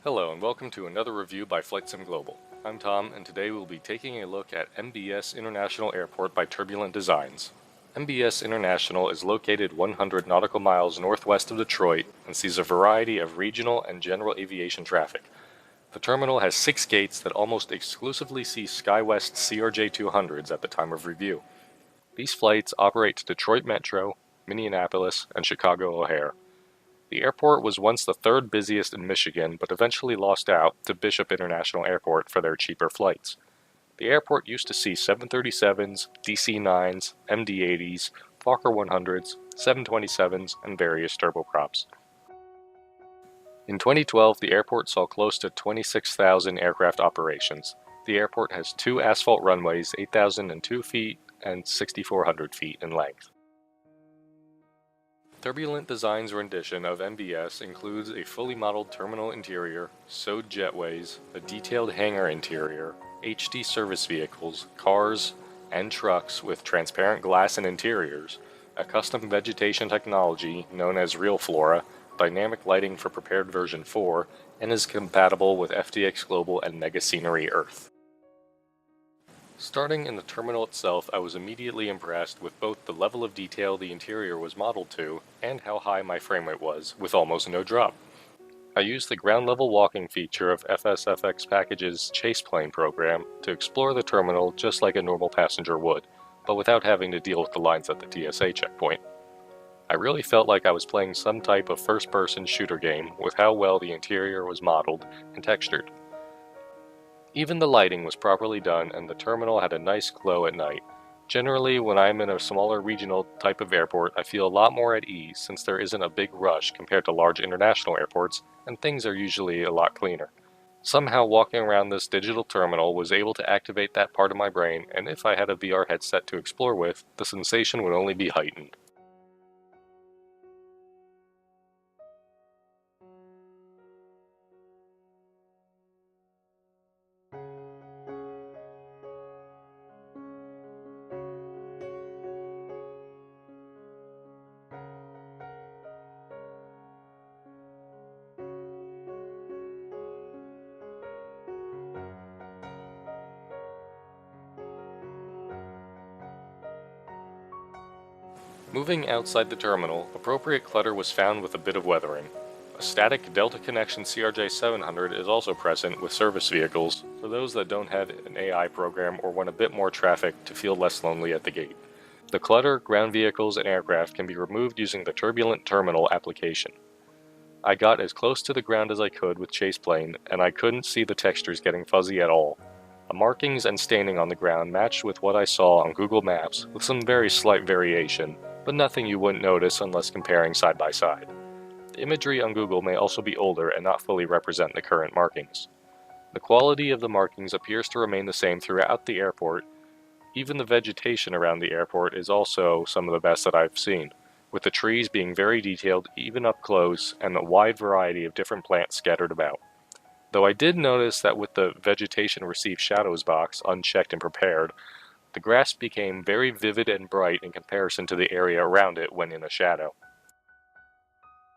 Hello and welcome to another review by flightsimglobal. I'm Tom and today we'll be taking a look at MBS International Airport by Turbulent Designs. MBS International is located 100 nautical miles northwest of Detroit and sees a variety of regional and general aviation traffic. The terminal has 6 gates that almost exclusively see SkyWest CRJ-200s at the time of review. These flights operate to Detroit Metro, Minneapolis, and Chicago O'Hare. The airport was once the third busiest in Michigan, but eventually lost out to Bishop International Airport for their cheaper flights. The airport used to see 737s, DC-9s, MD-80s, Fokker 100s, 727s, and various turboprops. In 2012, the airport saw close to 26,000 aircraft operations. The airport has 2 asphalt runways, 8,002 feet and 6,400 feet in length. Turbulent Design's rendition of MBS includes a fully modeled terminal interior, sewed jetways, a detailed hangar interior, HD service vehicles, cars, and trucks with transparent glass and interiors, a custom vegetation technology known as Real Flora, dynamic lighting for prepared version 4, and is compatible with FDX Global and Mega Scenery Earth. Starting in the terminal itself, I was immediately impressed with both the level of detail the interior was modeled to and how high my frame rate was, with almost no drop. I used the ground-level walking feature of FSFX Package's Chase Plane program to explore the terminal just like a normal passenger would, but without having to deal with the lines at the TSA checkpoint. I really felt like I was playing some type of first-person shooter game with how well the interior was modeled and textured. Even the lighting was properly done and the terminal had a nice glow at night. Generally, when I'm in a smaller regional type of airport, I feel a lot more at ease since there isn't a big rush compared to large international airports and things are usually a lot cleaner. Somehow walking around this digital terminal was able to activate that part of my brain, and if I had a VR headset to explore with, the sensation would only be heightened. Moving outside the terminal, appropriate clutter was found with a bit of weathering. A static Delta Connection CRJ-700 is also present with service vehicles for those that don't have an AI program or want a bit more traffic to feel less lonely at the gate. The clutter, ground vehicles, and aircraft can be removed using the Turbulent Terminal application. I got as close to the ground as I could with Chase Plane, and I couldn't see the textures getting fuzzy at all. The markings and staining on the ground matched with what I saw on Google Maps with some very slight variation, but nothing you wouldn't notice unless comparing side by side. The imagery on Google may also be older and not fully represent the current markings. The quality of the markings appears to remain the same throughout the airport. Even the vegetation around the airport is also some of the best that I've seen, with the trees being very detailed even up close and a wide variety of different plants scattered about. Though I did notice that with the Vegetation Receive Shadows box unchecked and prepared, the grass became very vivid and bright in comparison to the area around it when in a shadow.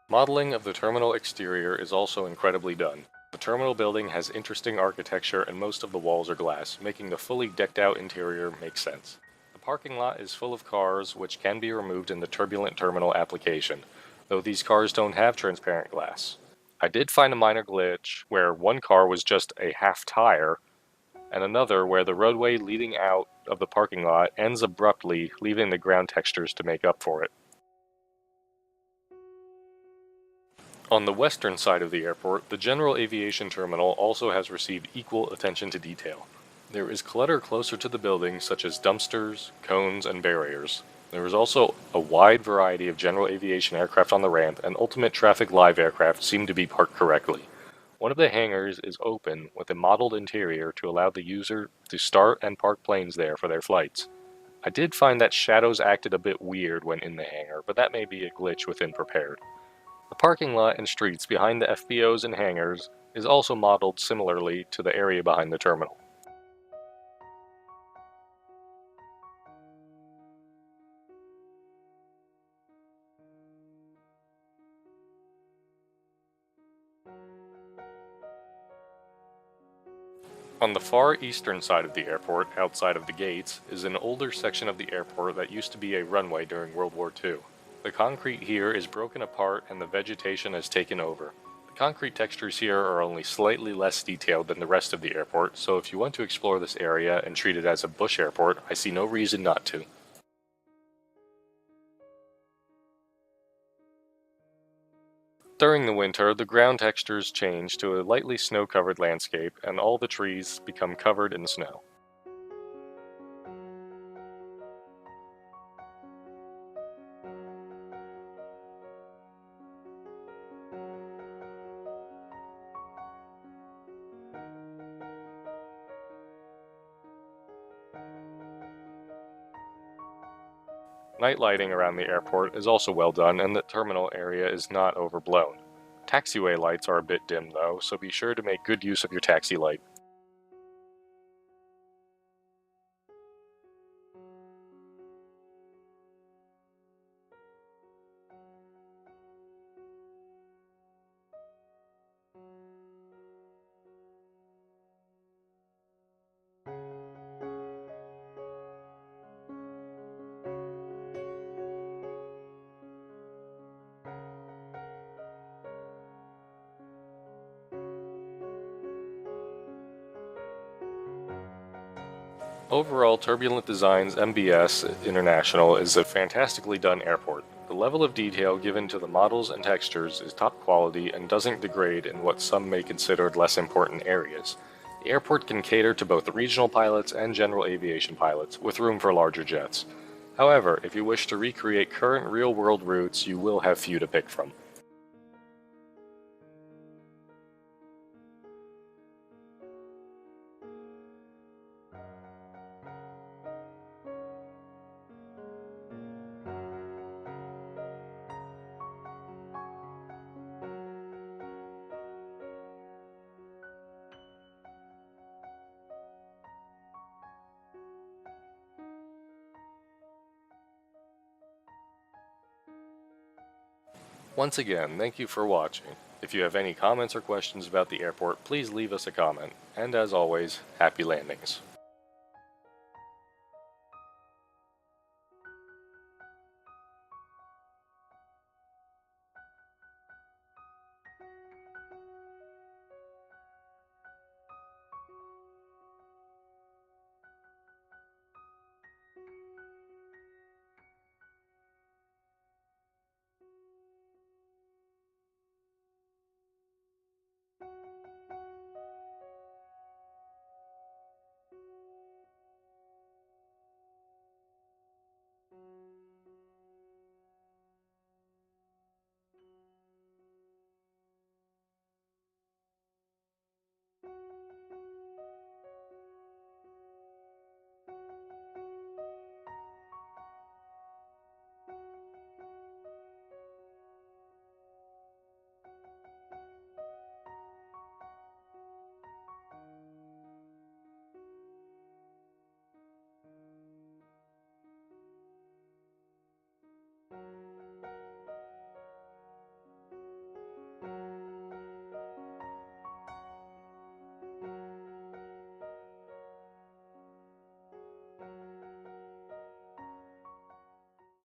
Modeling of the terminal exterior is also incredibly done. The terminal building has interesting architecture and most of the walls are glass, making the fully decked out interior make sense. The parking lot is full of cars which can be removed in the Turbulent Terminal application, though these cars don't have transparent glass. I did find a minor glitch where one car was just a half tire and another where the roadway leading out of the parking lot ends abruptly, leaving the ground textures to make up for it. On the western side of the airport, the general aviation terminal also has received equal attention to detail. There is clutter closer to the building, such as dumpsters, cones, and barriers. There is also a wide variety of general aviation aircraft on the ramp, and Ultimate Traffic Live aircraft seem to be parked correctly. One of the hangars is open with a modeled interior to allow the user to start and park planes there for their flights. I did find that shadows acted a bit weird when in the hangar, but that may be a glitch within Prepared. The parking lot and streets behind the FBOs and hangars is also modeled similarly to the area behind the terminal. On the far eastern side of the airport, outside of the gates, is an older section of the airport that used to be a runway during World War II. The concrete here is broken apart and the vegetation has taken over. The concrete textures here are only slightly less detailed than the rest of the airport, so if you want to explore this area and treat it as a bush airport, I see no reason not to. During the winter, the ground textures change to a lightly snow-covered landscape, and all the trees become covered in snow. Night lighting around the airport is also well done, and the terminal area is not overblown. Taxiway lights are a bit dim though, so be sure to make good use of your taxi light. Overall, Turbulent Design's MBS International is a fantastically done airport. The level of detail given to the models and textures is top quality and doesn't degrade in what some may consider less important areas. The airport can cater to both regional pilots and general aviation pilots, with room for larger jets. However, if you wish to recreate current real-world routes, you will have few to pick from. Once again, thank you for watching. If you have any comments or questions about the airport, please leave us a comment. And as always, happy landings.